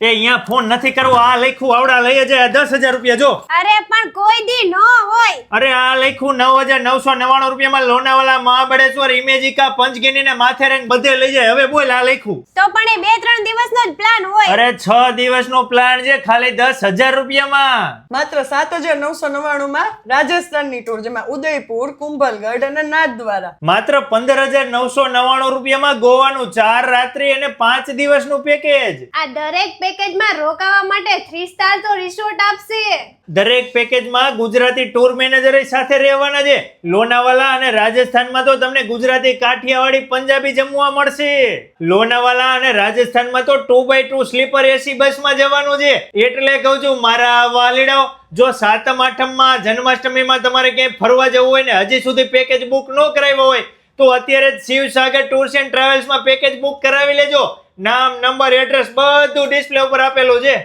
એ અહીંયા ફોન નથી કરવો, આ લખ્યું આવડા લઈ જાય 10,000 રૂપિયા જો. અરે પણ કોઈ દી ન હોય. અરે આ લખ્યું 9,999 રૂપિયામાં લોનાવાલા, મહાબળેશ્વર, ઇમેજિકા, પંચગીની ને માથેરાન બધે લઈ જાય. હવે બોલ આ લખ્યું. તો પણ એ 2-3 દિવસનો જ પ્લાન હોય. અરે 6 દિવસનો પ્લાન છે, ખાલી 10,000 રૂપિયામાં. માત્ર 7,999 માં રાજસ્થાનની ટૂર, જેમાં ઉદયપુર, કુંભલગઢ અને નાથદ્વારા. માત્ર 15,999 રૂપિયામાં ગોવાનું 4 રાત્રિ અને 5 દિવસનું પેકેજ. આ દરેક પેકેજમાં રોકાવા માટે 3 સ્ટાર તો રિસોર્ટ આપશે. દરેક પેકેજમાં ગુજરાતી ટૂર મેનેજર સાથે રહેવાના છે. લોનાવાલા અને રાજસ્થાનમાં તો તમને ગુજરાતી, કાઠિયાવાડી, પંજાબી જમવા મળશે. લોનાવાલા અને રાજસ્થાનમાં તો 2x2 સ્લીપર એસી બસમાં જવાનું છે. એટલે કહું છું મારા વાલીડાઓ, જો સાતમ આઠમમાં, જન્માષ્ટમીમાં તમારે ક્યાંય ફરવા જવું હોય ને હજી સુધી પેકેજ બુક ન કરાવ્યો હોય તો અત્યારે જ શિવસાગર ટૂર્સ એન્ડ ટ્રાવેલ્સમાં પેકેજ બુક કરાવી લેજો. નામ, નંબર, એડ્રેસ બધું ડિસ્પ્લે ઉપર આપેલું છે.